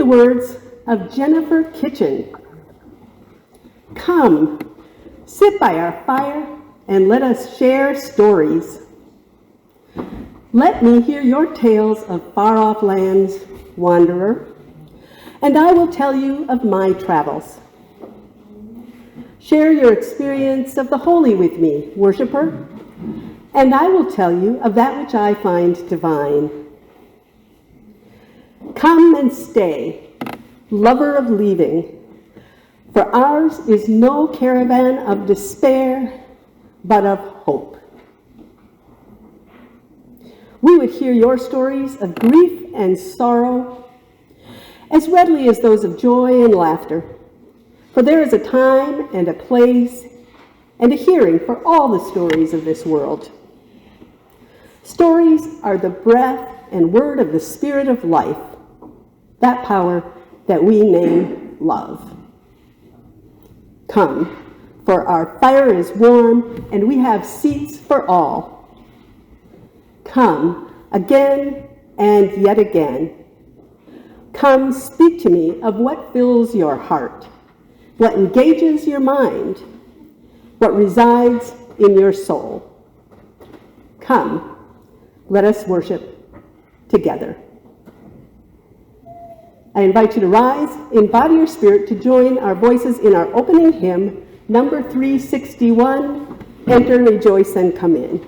Words of Jennifer Kitchen. Come, sit by our fire and let us share stories. Let me hear your tales of far-off lands, wanderer, and I will tell you of my travels. Share your experience of the holy with me, worshiper, and I will tell you of that which I find divine. Come and stay, lover of leaving, for ours is no caravan of despair, but of hope. We would hear your stories of grief and sorrow as readily as those of joy and laughter, for there is a time and a place and a hearing for all the stories of this world. Stories are the breath and word of the Spirit of life, that power that we name love. Come, for our fire is warm and we have seats for all. Come again and yet again. Come, speak to me of what fills your heart, what engages your mind, what resides in your soul. Come, let us worship together. I invite you to rise in body or spirit to join our voices in our opening hymn, number 361, Enter, Rejoice, and Come In.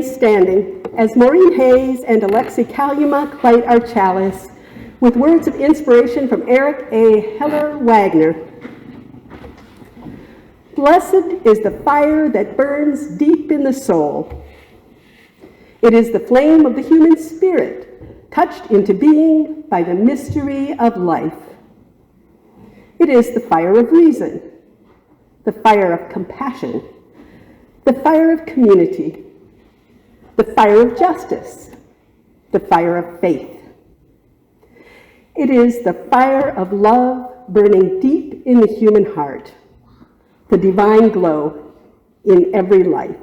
Standing as Maureen Hayes and Alexi Kalyumuk light our chalice with words of inspiration from Eric A. Heller Wagner. Blessed is the fire that burns deep in the soul. It is the flame of the human spirit, touched into being by the mystery of life. It is the fire of reason, the fire of compassion, the fire of community, the fire of justice, the fire of faith. It is the fire of love burning deep in the human heart, the divine glow in every life.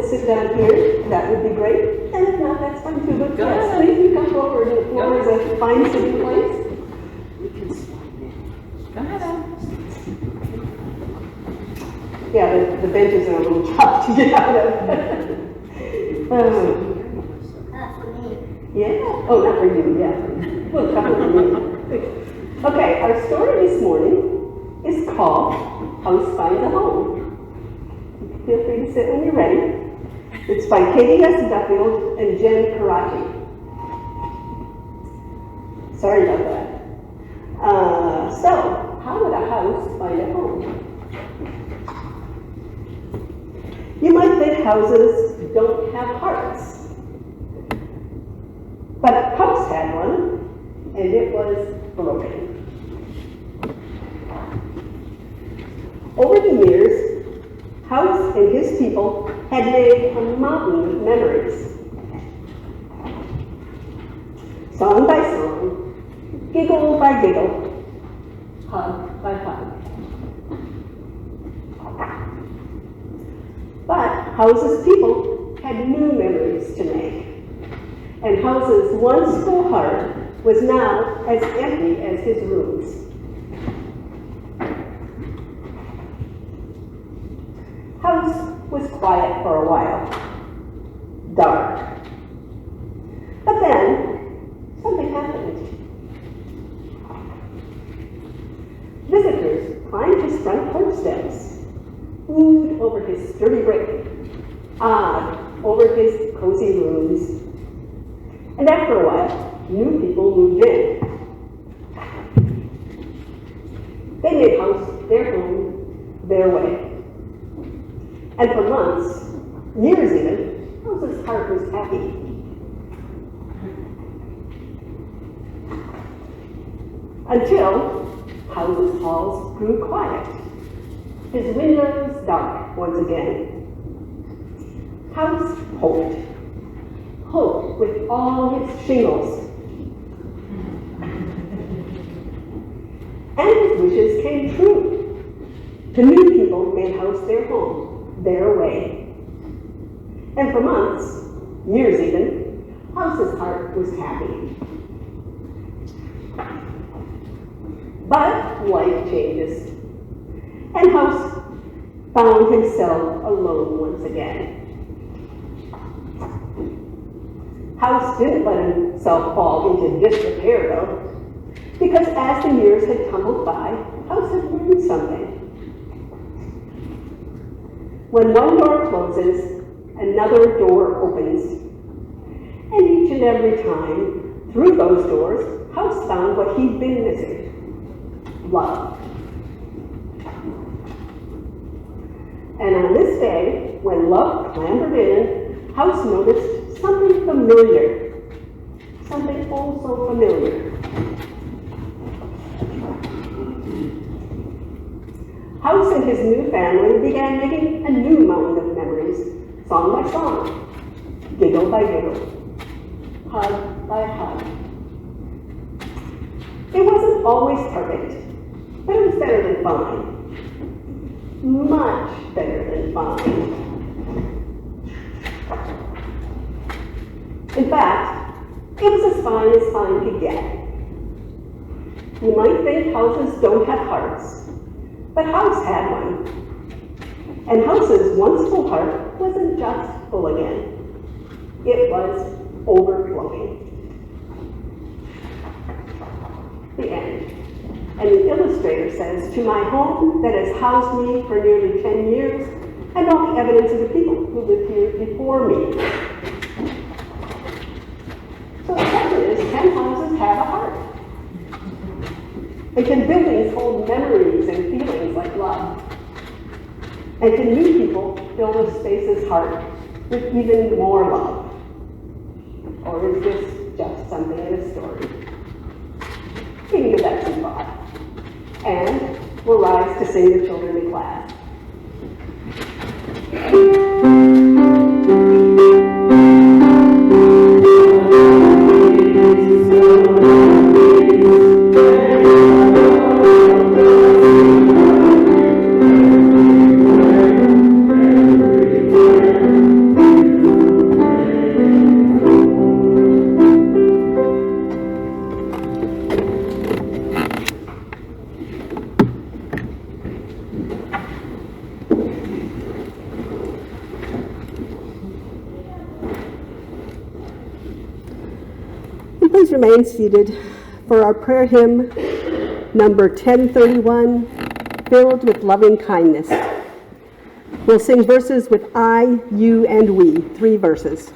Sit down here, that would be great. And if not, that's fine too. But yes, please do come forward. The floor is a fine sitting place. We can slide in. Go ahead, Anne. Yeah, the benches are a little tough to get out of. For me. Yeah. Oh, not for you. Yeah. Well, a couple for me. Okay, our story this morning is called House Finds a Home. Feel free to sit when you're ready. It's by Katie S. Duffield and Jen Karachi. Sorry about that. So, how would a house find a home? You might think houses don't have hearts. But a house had one, and it was broken. Over the years, House and his people had made a mountain of memories. Song by song, giggle by giggle, hug by hug. But House's people had new memories to make. And House's once full heart was now as empty as his rooms. House was quiet for a while, dark. But then, something happened. Visitors climbed his front porch steps, wooed over his sturdy brick, awed over his cozy rooms. And after a while, new people moved in. They made House their home, their way. And for months, years even, House's heart was happy. Until House's halls grew quiet, his windows dark once again. House hoped. Hoped with all his shingles. And his wishes came true. The new people made House their home, their way. And for months, years even, House's heart was happy. But life changes, and House found himself alone once again. House didn't let himself fall into disrepair, though, because as the years had tumbled by, House had learned something. When one door closes, another door opens. And each and every time, through those doors, House found what he'd been missing: love. And on this day, when love clambered in, House noticed something familiar. Something oh so familiar. House and his new family began making a new mound of memories, song by song, giggle by giggle, hug by hug. It wasn't always perfect, but it was better than fine. Much better than fine. In fact, it was as fine could get. You might think houses don't have hearts, but House had one. And House's once full heart wasn't just full again. It was overflowing. The end. And the illustrator says, "To my home that has housed me for nearly 10 years, and all the evidence of the people who lived here before me." So the question is, can houses have a heart? And can buildings hold memories and feelings like love? And can new people fill the space's heart with even more love? Or is this just something in a story? We can give that some thought. And we'll rise to sing the children in class. Please remain seated for our prayer hymn, number 1031, Filled with Loving Kindness. We'll sing verses with I, you, and we, 3 verses.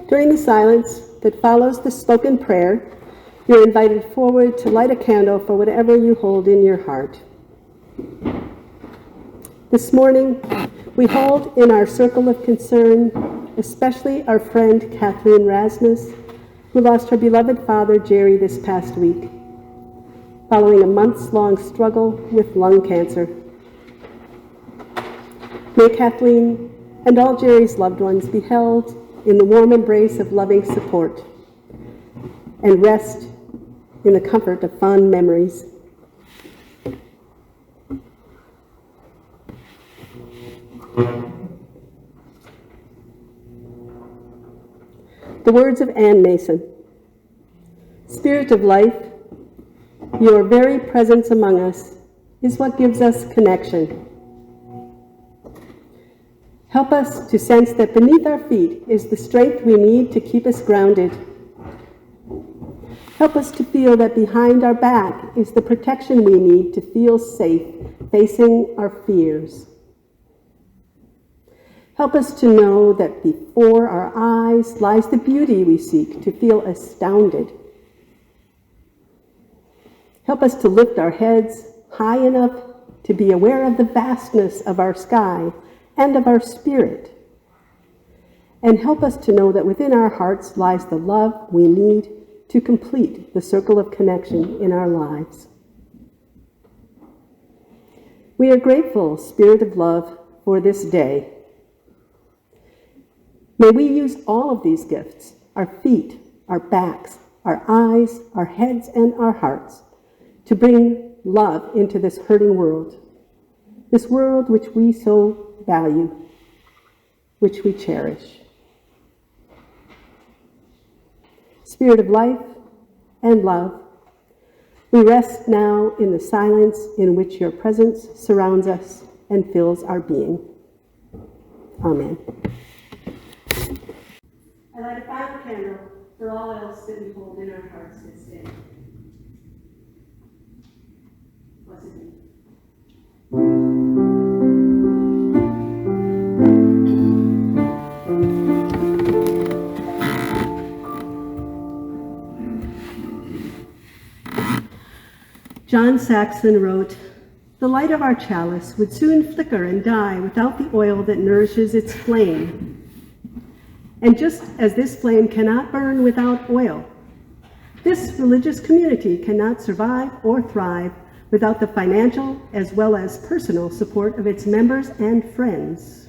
During the silence that follows the spoken prayer, you're invited forward to light a candle for whatever you hold in your heart. This morning, we hold in our circle of concern, especially our friend Kathleen Rasmus, who lost her beloved father, Jerry, this past week, following a months-long struggle with lung cancer. May Kathleen and all Jerry's loved ones be held in the warm embrace of loving support and rest in the comfort of fond memories. The words of Anne Mason. Spirit of life, your very presence among us is what gives us connection. Help us to sense that beneath our feet is the strength we need to keep us grounded. Help us to feel that behind our back is the protection we need to feel safe facing our fears. Help us to know that before our eyes lies the beauty we seek to feel astounded. Help us to lift our heads high enough to be aware of the vastness of our sky and of our spirit. And help us to know that within our hearts lies the love we need to complete the circle of connection in our lives. We are grateful, Spirit of love, for this day. May we use all of these gifts, our feet, our backs, our eyes, our heads, and our hearts, to bring love into this hurting world, this world which we so value, which we cherish. Spirit of life and love, we rest now in the silence in which your presence surrounds us and fills our being. Amen. I light a final candle for all else that we hold in our hearts this day. Blessed be. John Saxon wrote, "The light of our chalice would soon flicker and die without the oil that nourishes its flame. And just as this flame cannot burn without oil, this religious community cannot survive or thrive without the financial as well as personal support of its members and friends.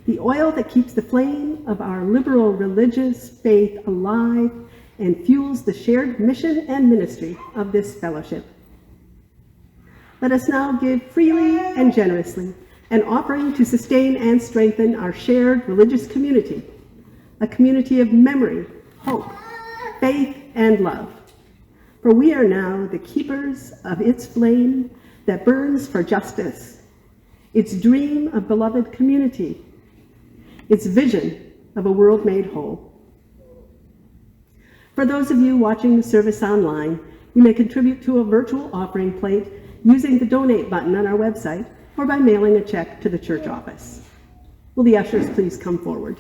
The oil that keeps the flame of our liberal religious faith alive and fuels the shared mission and ministry of this fellowship. Let us now give freely and generously an offering to sustain and strengthen our shared religious community, a community of memory, hope, faith, and love. For we are now the keepers of its flame that burns for justice, its dream of beloved community, its vision of a world made whole." For those of you watching the service online, you may contribute to a virtual offering plate using the donate button on our website or by mailing a check to the church office. Will the ushers please come forward?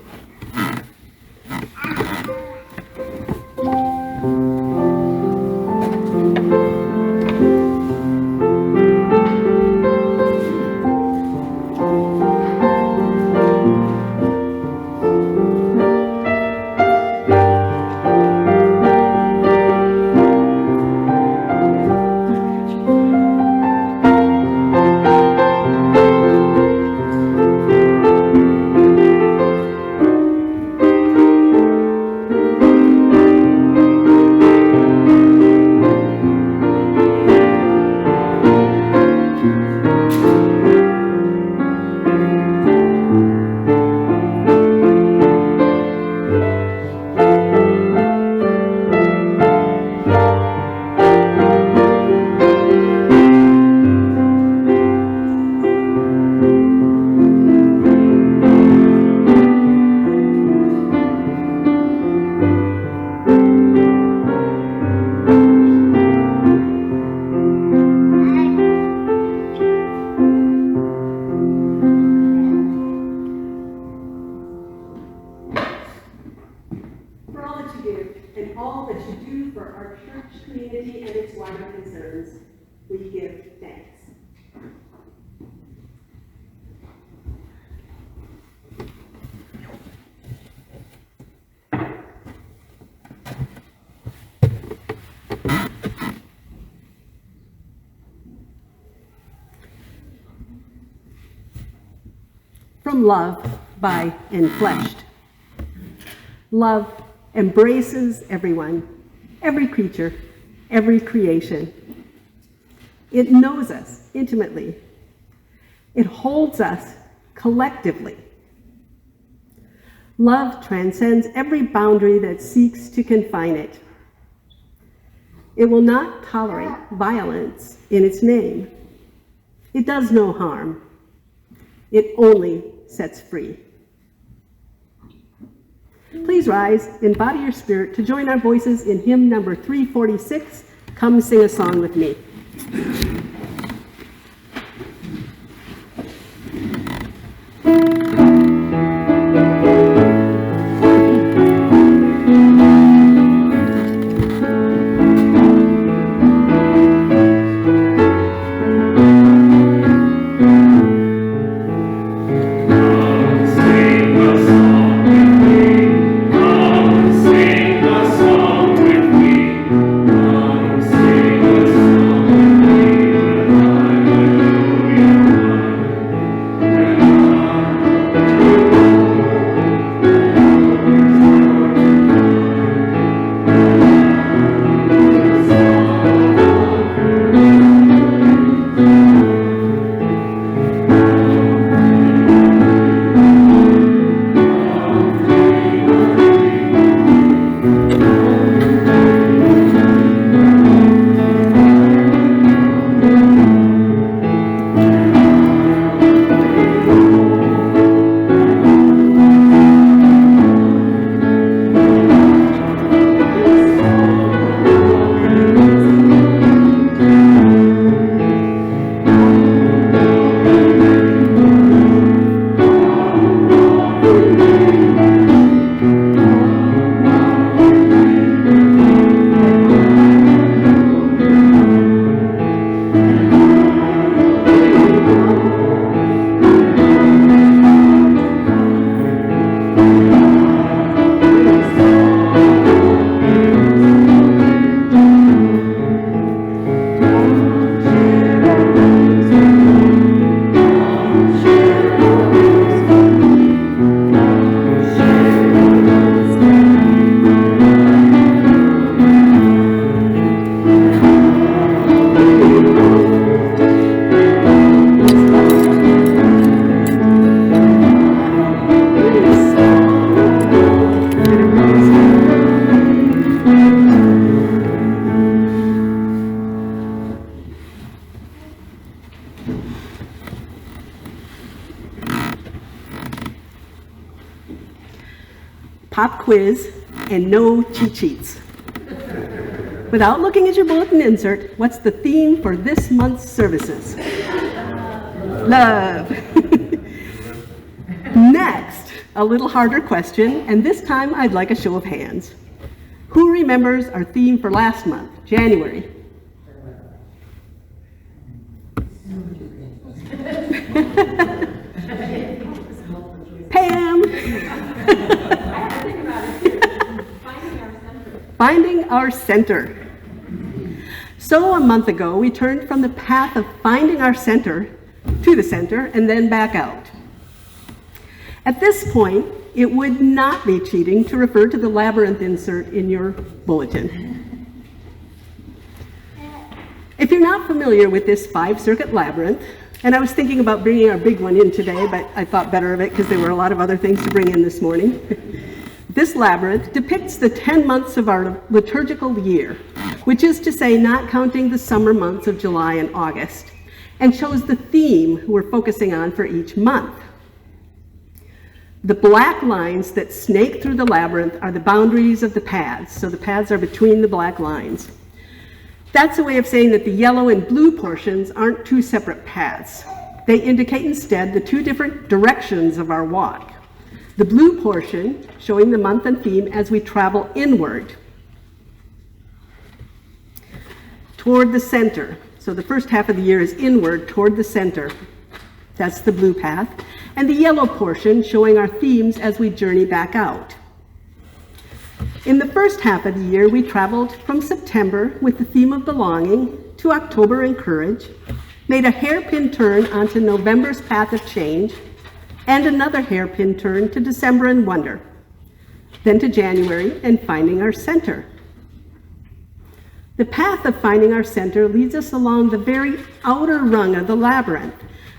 from love by Enfleshed. Love embraces everyone, every creature, every creation. It knows us intimately. It holds us collectively. Love transcends every boundary that seeks to confine it. It will not tolerate violence in its name. It does no harm. It only sets free. Please rise, embody your spirit to join our voices in hymn number 346, Come Sing a Song with Me. Pop quiz and no cheat sheets. Without looking at your bulletin insert, what's the theme for this month's services? Love. Next, a little harder question, and this time I'd like a show of hands. Who remembers our theme for last month, January? Pam. Finding our center. So a month ago, we turned from the path of finding our center to the center and then back out. At this point, it would not be cheating to refer to the labyrinth insert in your bulletin. If you're not familiar with this 5-circuit labyrinth, and I was thinking about bringing our big one in today, but I thought better of it because there were a lot of other things to bring in this morning. This labyrinth depicts the 10 months of our liturgical year, which is to say not counting the summer months of July and August, and shows the theme we're focusing on for each month. The black lines that snake through the labyrinth are the boundaries of the paths, so the paths are between the black lines. That's a way of saying that the yellow and blue portions aren't two separate paths. They indicate instead the two different directions of our walk. The blue portion showing the month and theme as we travel inward toward the center. So the first half of the year is inward toward the center. That's the blue path. And the yellow portion showing our themes as we journey back out. In the first half of the year, we traveled from September with the theme of belonging to October and courage, made a hairpin turn onto November's path of change, and another hairpin turn to December and wonder, then to January and finding our center. The path of finding our center leads us along the very outer rung of the labyrinth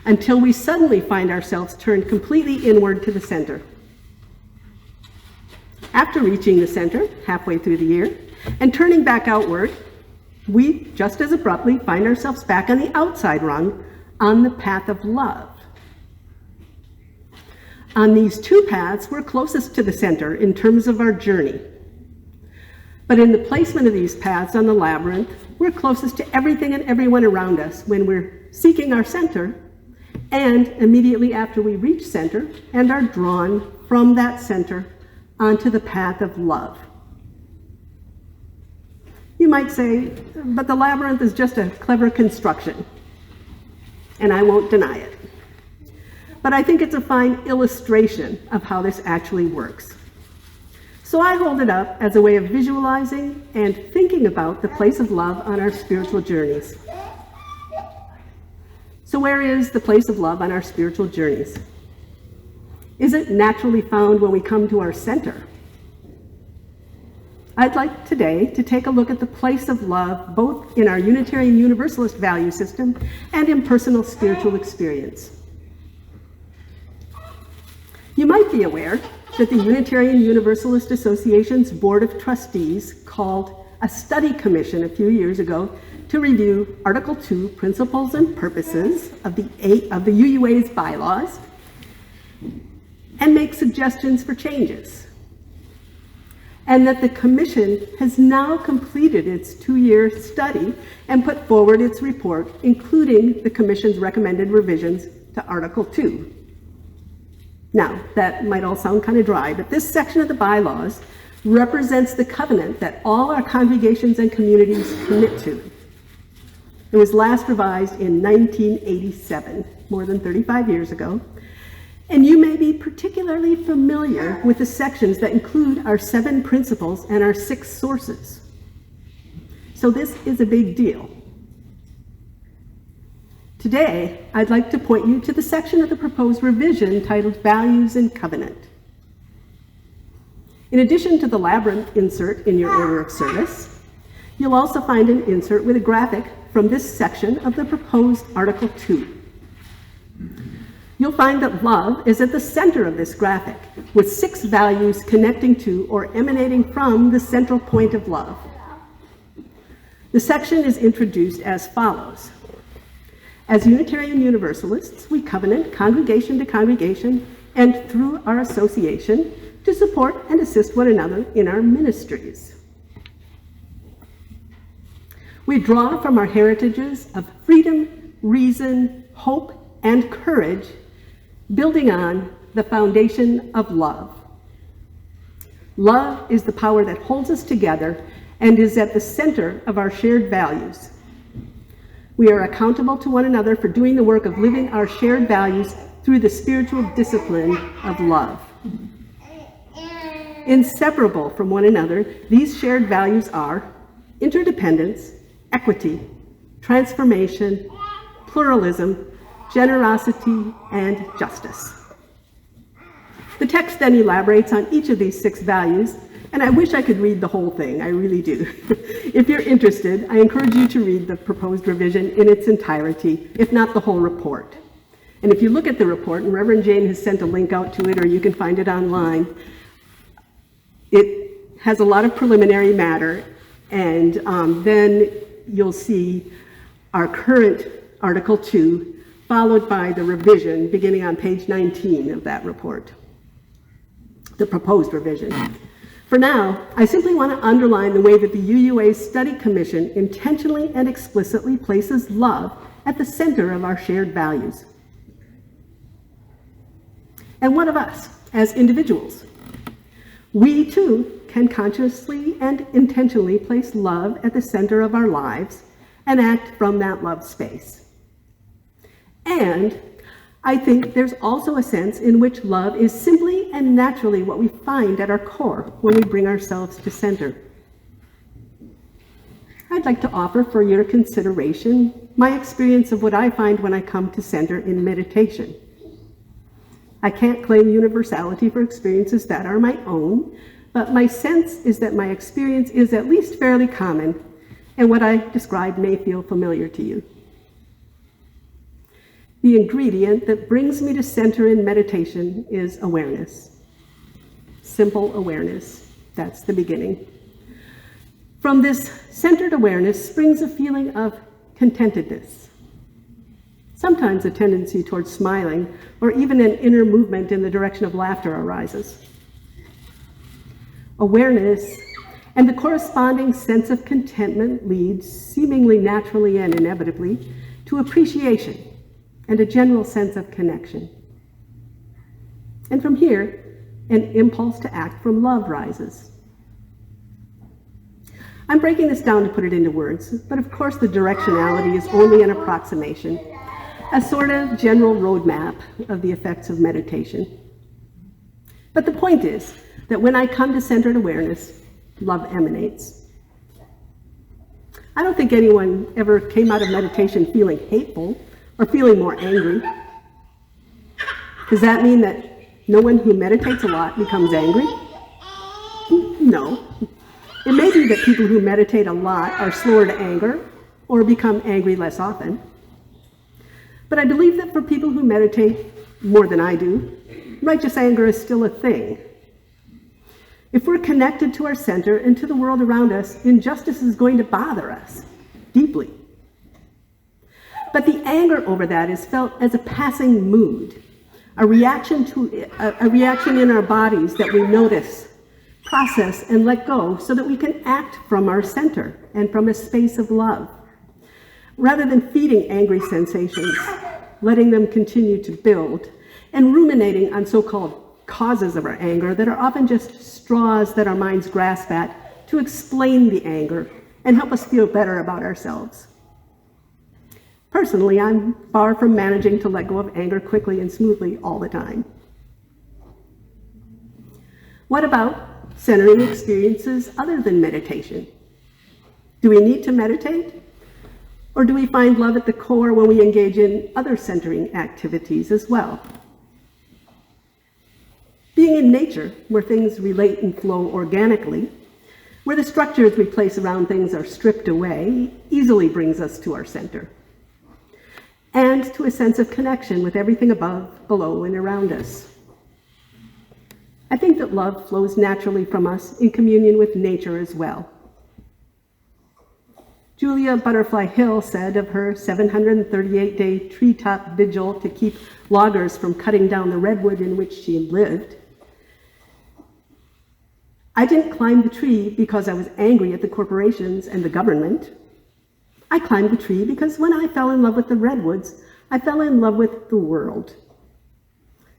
until we suddenly find ourselves turned completely inward to the center. After reaching the center halfway through the year and turning back outward, we just as abruptly find ourselves back on the outside rung on the path of love. On these two paths, we're closest to the center in terms of our journey. But in the placement of these paths on the labyrinth, we're closest to everything and everyone around us when we're seeking our center, and immediately after we reach center and are drawn from that center onto the path of love. You might say, but the labyrinth is just a clever construction, and I won't deny it. But I think it's a fine illustration of how this actually works. So I hold it up as a way of visualizing and thinking about the place of love on our spiritual journeys. So where is the place of love on our spiritual journeys? Is it naturally found when we come to our center? I'd like today to take a look at the place of love both in our Unitarian Universalist value system and in personal spiritual experience. You might be aware that the Unitarian Universalist Association's Board of Trustees called a study commission a few years ago to review Article 2 Principles and Purposes of the UUA's bylaws and make suggestions for changes. And that the commission has now completed its 2-year study and put forward its report, including the commission's recommended revisions to Article 2. Now, that might all sound kind of dry, but this section of the bylaws represents the covenant that all our congregations and communities commit to. It was last revised in 1987, more than 35 years ago, and you may be particularly familiar with the sections that include our 7 principles and our 6 sources. So this is a big deal. Today, I'd like to point you to the section of the proposed revision titled Values and Covenant. In addition to the labyrinth insert in your order of service, you'll also find an insert with a graphic from this section of the proposed Article 2. You'll find that love is at the center of this graphic, with 6 values connecting to or emanating from the central point of love. The section is introduced as follows. As Unitarian Universalists, we covenant congregation to congregation and through our association to support and assist one another in our ministries. We draw from our heritages of freedom, reason, hope, and courage, building on the foundation of love. Love is the power that holds us together and is at the center of our shared values. We are accountable to one another for doing the work of living our shared values through the spiritual discipline of love. Inseparable from one another, these shared values are interdependence, equity, transformation, pluralism, generosity, and justice. The text then elaborates on each of these 6 values, and I wish I could read the whole thing, I really do. If you're interested, I encourage you to read the proposed revision in its entirety, if not the whole report. And if you look at the report, and Reverend Jane has sent a link out to it, or you can find it online, it has a lot of preliminary matter, and then you'll see our current Article 2, followed by the revision beginning on page 19 of that report, the proposed revision. For now, I simply want to underline the way that the UUA Study Commission intentionally and explicitly places love at the center of our shared values. And what of us as individuals? We too can consciously and intentionally place love at the center of our lives and act from that love space. And I think there's also a sense in which love is simply and naturally what we find at our core when we bring ourselves to center. I'd like to offer for your consideration my experience of what I find when I come to center in meditation. I can't claim universality for experiences that are my own, but my sense is that my experience is at least fairly common, and what I describe may feel familiar to you. The ingredient that brings me to center in meditation is awareness. Simple awareness. That's the beginning. From this centered awareness springs a feeling of contentedness. Sometimes a tendency towards smiling, or even an inner movement in the direction of laughter arises. Awareness and the corresponding sense of contentment leads, seemingly naturally and inevitably, to appreciation and a general sense of connection. And from here, an impulse to act from love rises. I'm breaking this down to put it into words, but of course the directionality is only an approximation, a sort of general roadmap of the effects of meditation. But the point is that when I come to centered awareness, love emanates. I don't think anyone ever came out of meditation feeling hateful or feeling more angry. Does that mean that no one who meditates a lot becomes angry? No. It may be that people who meditate a lot are slower to anger or become angry less often. But I believe that for people who meditate more than I do, righteous anger is still a thing. If we're connected to our center and to the world around us, injustice is going to bother us deeply. But the anger over that is felt as a passing mood, a reaction in our bodies that we notice, process, and let go so that we can act from our center and from a space of love, rather than feeding angry sensations, letting them continue to build, and ruminating on so-called causes of our anger that are often just straws that our minds grasp at to explain the anger and help us feel better about ourselves. Personally, I'm far from managing to let go of anger quickly and smoothly all the time. What about centering experiences other than meditation? Do we need to meditate? Or do we find love at the core when we engage in other centering activities as well? Being in nature, where things relate and flow organically, where the structures we place around things are stripped away, easily brings us to our center, and to a sense of connection with everything above, below, and around us. I think that love flows naturally from us in communion with nature as well. Julia Butterfly Hill said of her 738-day treetop vigil to keep loggers from cutting down the redwood in which she lived, "I didn't climb the tree because I was angry at the corporations and the government. I climbed the tree because when I fell in love with the redwoods, I fell in love with the world.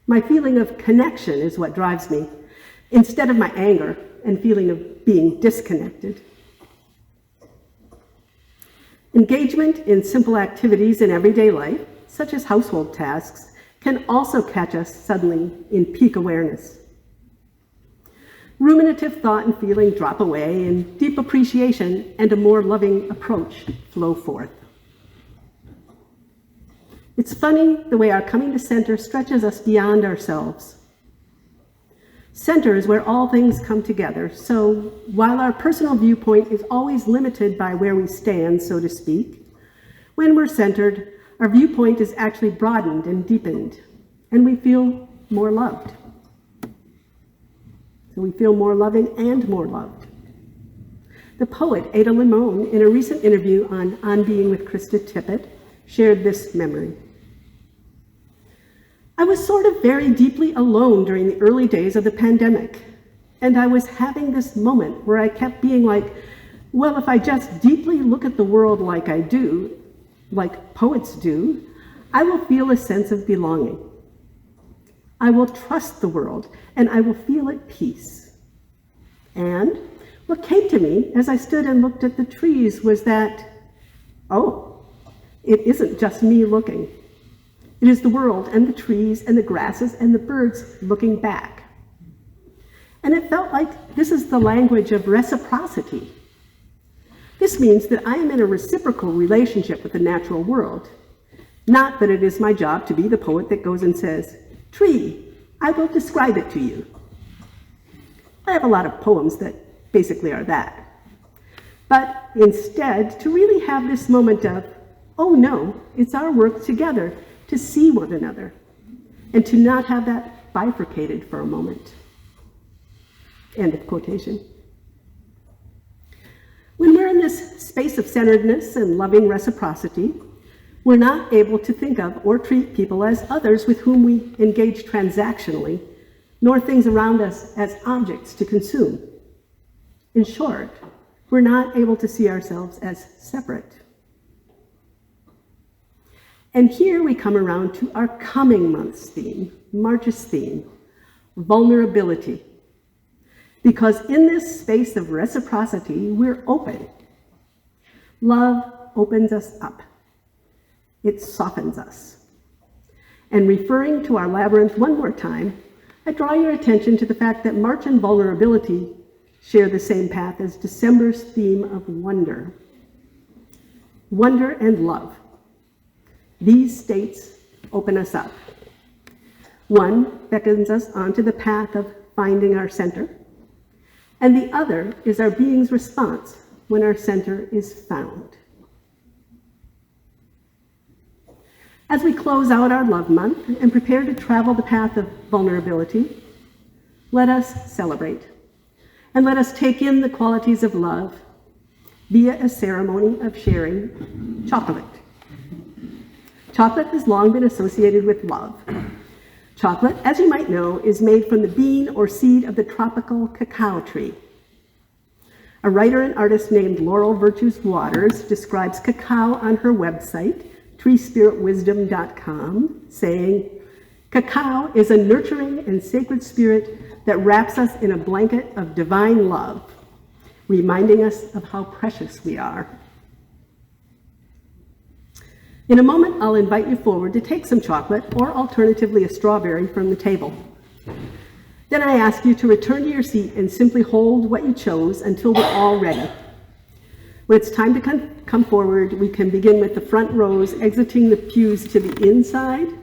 My feeling of connection is what drives me, instead of my anger and feeling of being disconnected." Engagement in simple activities in everyday life, such as household tasks, can also catch us suddenly in peak awareness. Ruminative thought and feeling drop away, and deep appreciation and a more loving approach flow forth. It's funny the way our coming to center stretches us beyond ourselves. Center is where all things come together, so while our personal viewpoint is always limited by where we stand, so to speak, when we're centered, our viewpoint is actually broadened and deepened, and we feel more loved. So we feel more loving and more loved. The poet Ada Limon, in a recent interview on Being with Krista Tippett, shared this memory. "I was sort of very deeply alone during the early days of the pandemic, and I was having this moment where I kept being like, well, if I just deeply look at the world like I do, like poets do, I will feel a sense of belonging. I will trust the world, and I will feel at peace. And what came to me as I stood and looked at the trees was that, oh, it isn't just me looking. It is the world and the trees and the grasses and the birds looking back. And it felt like this is the language of reciprocity. This means that I am in a reciprocal relationship with the natural world. Not that it is my job to be the poet that goes and says, 'Tree, I will describe it to you. I have a lot of poems that basically are that. But instead, to really have this moment of, oh no, it's our work together to see one another, and to not have that bifurcated for a moment. End of quotation. When we're in this space of centeredness and loving reciprocity, we're not able to think of or treat people as others with whom we engage transactionally, nor things around us as objects to consume. In short, we're not able to see ourselves as separate. And here we come around to our coming month's theme, March's theme, vulnerability. Because in this space of reciprocity, we're open. Love opens us up. It softens us. And referring to our labyrinth one more time, I draw your attention to the fact that March and vulnerability share the same path as December's theme of wonder. Wonder and love. These states open us up. One beckons us onto the path of finding our center, and the other is our being's response when our center is found. As we close out our love month and prepare to travel the path of vulnerability, let us celebrate, and let us take in the qualities of love via a ceremony of sharing chocolate. Chocolate has long been associated with love. Chocolate, as you might know, is made from the bean or seed of the tropical cacao tree. A writer and artist named Laurel Virtues Waters describes cacao on her website, treespiritwisdom.com, saying, "Cacao is a nurturing and sacred spirit that wraps us in a blanket of divine love, reminding us of how precious we are." In a moment, I'll invite you forward to take some chocolate, or alternatively a strawberry, from the table. Then I ask you to return to your seat and simply hold what you chose until we're all ready. When it's time to come forward, we can begin with the front rows, exiting the pews to the inside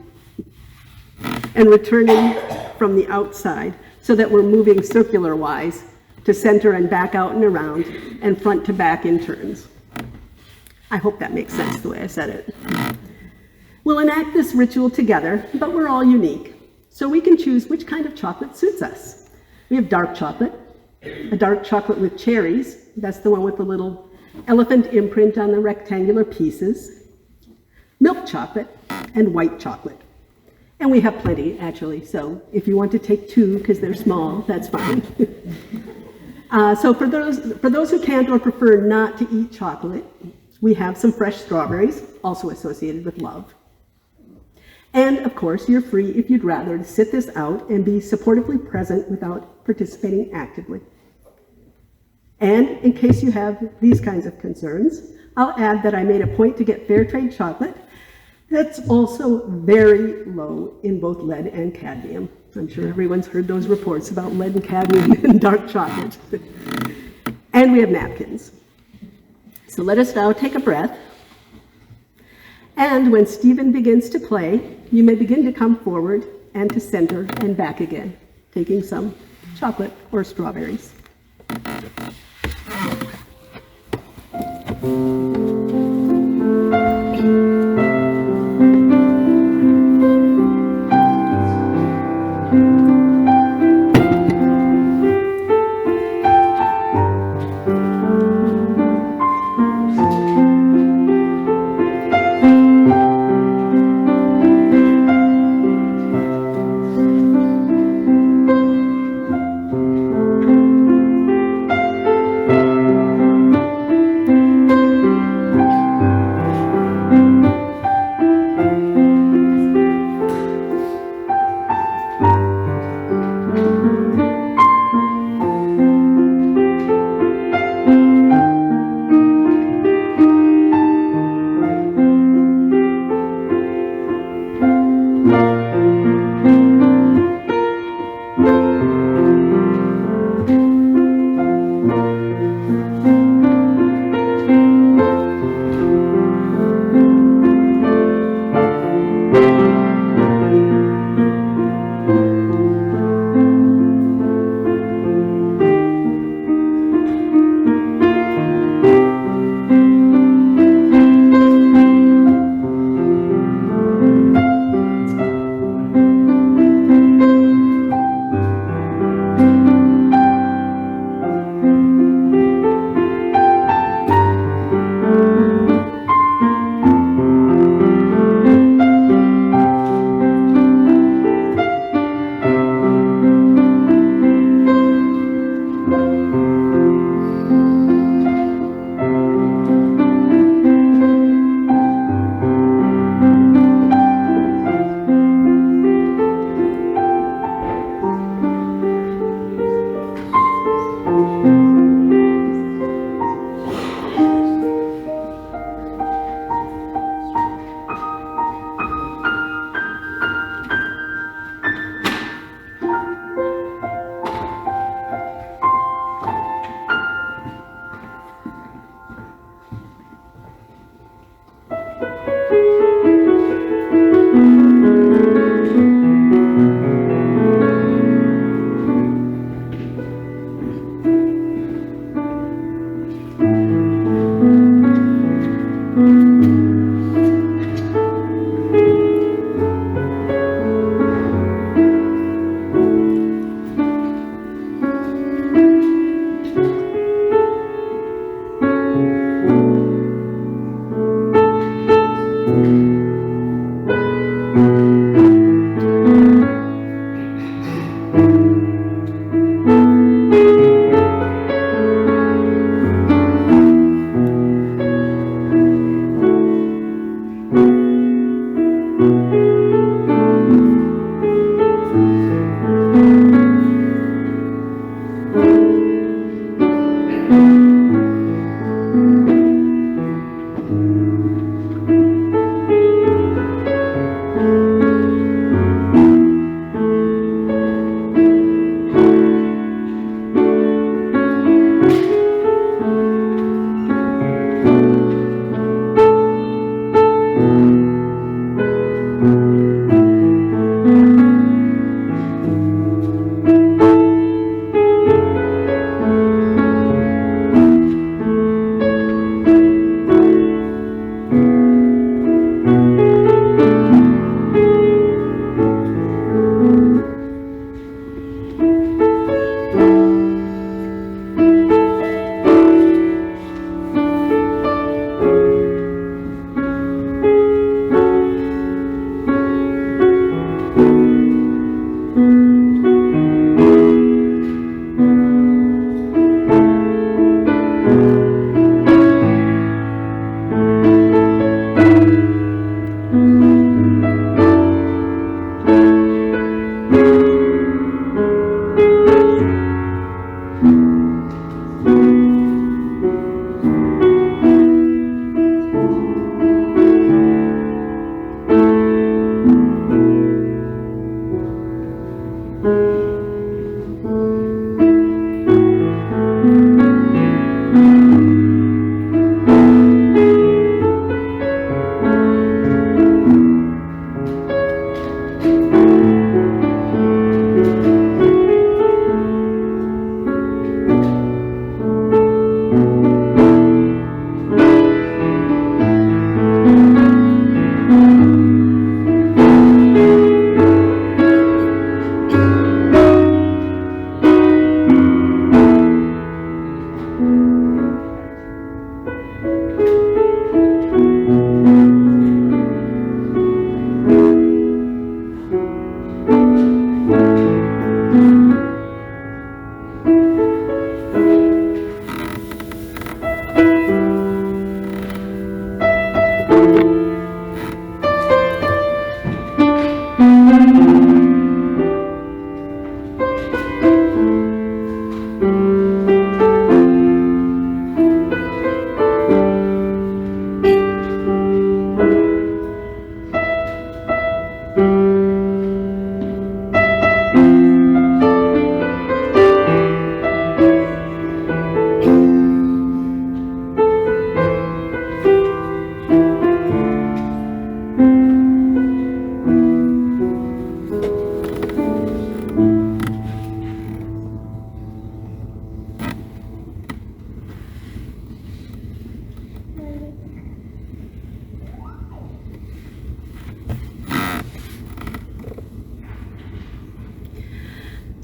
and returning from the outside, so that we're moving circular-wise to center and back out and around, and front to back in turns. I hope that makes sense the way I said it. We'll enact this ritual together, but we're all unique, so we can choose which kind of chocolate suits us. We have dark chocolate, a dark chocolate with cherries, that's the one with the little elephant imprint on the rectangular pieces, milk chocolate, and white chocolate. And we have plenty, actually, so if you want to take two because they're small, that's fine. So for those who can't or prefer not to eat chocolate, we have some fresh strawberries, also associated with love. And of course, you're free, if you'd rather, to sit this out and be supportively present without participating actively. And in case you have these kinds of concerns, I'll add that I made a point to get fair trade chocolate that's also very low in both lead and cadmium. I'm sure everyone's heard those reports about lead and cadmium in dark chocolate. And we have napkins. So let us now take a breath. And when Stephen begins to play, you may begin to come forward and to center and back again, taking some chocolate or strawberries.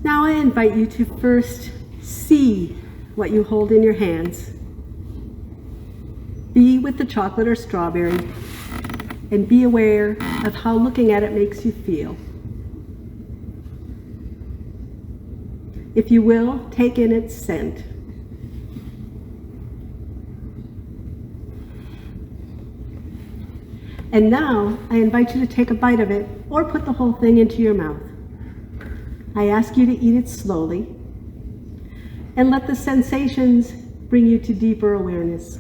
Now I invite you to first see what you hold in your hands. Be with the chocolate or strawberry and be aware of how looking at it makes you feel. If you will, take in its scent. And now I invite you to take a bite of it or put the whole thing into your mouth. I ask you to eat it slowly and let the sensations bring you to deeper awareness.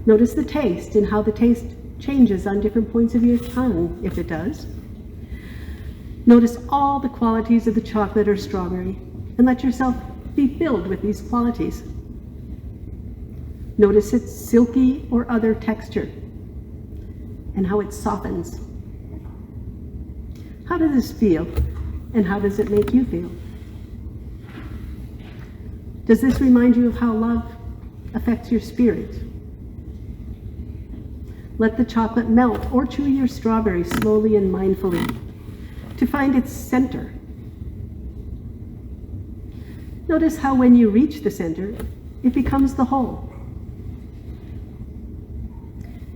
Notice the taste and how the taste changes on different points of your tongue, if it does. Notice all the qualities of the chocolate or strawberry and let yourself be filled with these qualities. Notice its silky or other texture and how it softens. How does this feel and how does it make you feel? Does this remind you of how love affects your spirit? Let the chocolate melt or chew your strawberry slowly and mindfully to find its center. Notice how when you reach the center, it becomes the whole.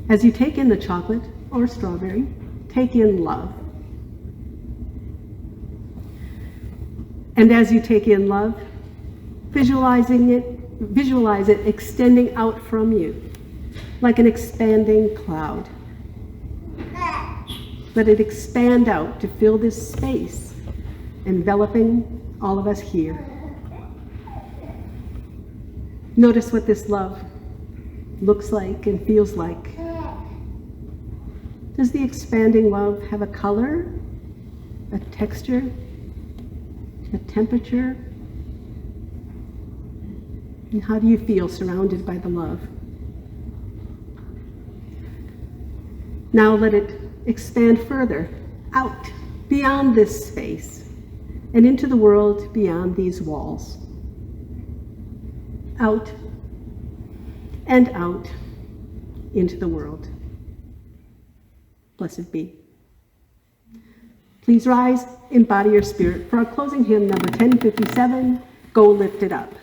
As you take in the chocolate or strawberry, take in love. And as you take in love, visualize it extending out from you like an expanding cloud. Let it expand out to fill this space, enveloping all of us here. Notice what this love looks like and feels like. Does the expanding love have a color, a texture, a temperature? And how do you feel surrounded by the love? Now let it expand further, out, beyond this space, and into the world beyond these walls. Out and out into the world. Blessed be. Please rise, embody your spirit for our closing hymn number 1057, Go Lift It Up.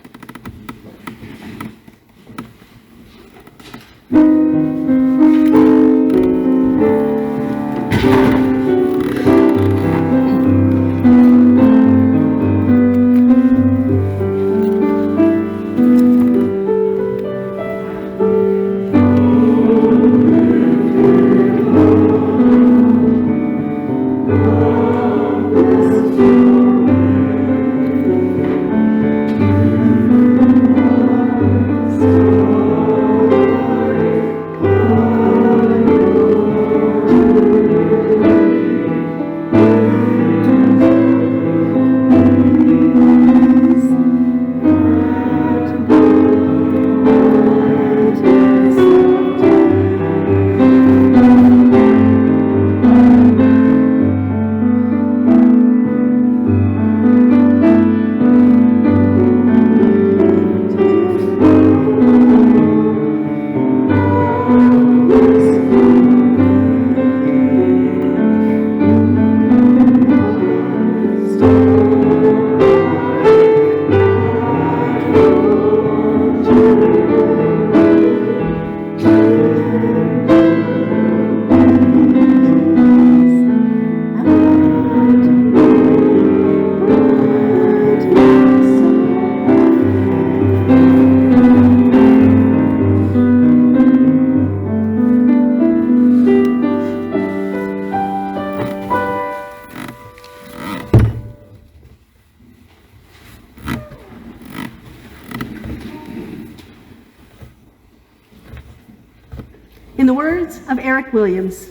In the words of Eric Williams,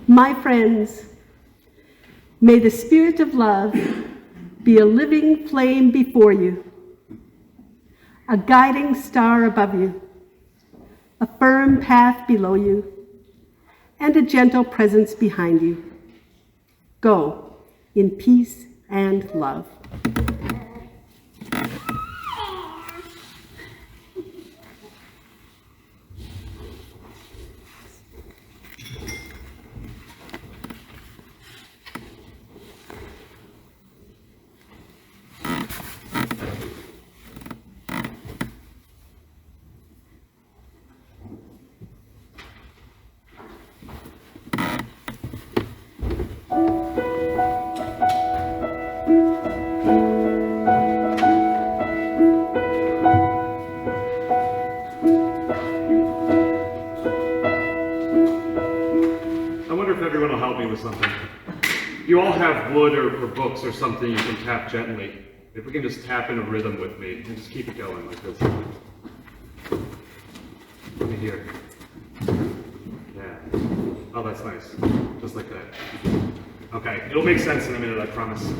my friends, may the spirit of love be a living flame before you, a guiding star above you, a firm path below you, and a gentle presence behind you. Go in peace and love. You all have wood or books or something you can tap gently. If we can just tap in a rhythm with me and just keep it going like this. Let me hear. Yeah. Oh, that's nice. Just like that. Okay, it'll make sense in a minute, I promise.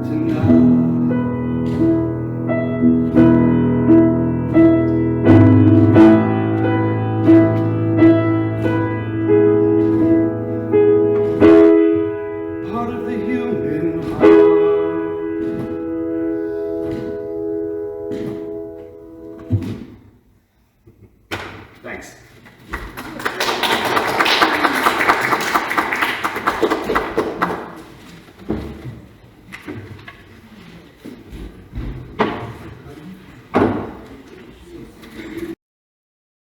tonight.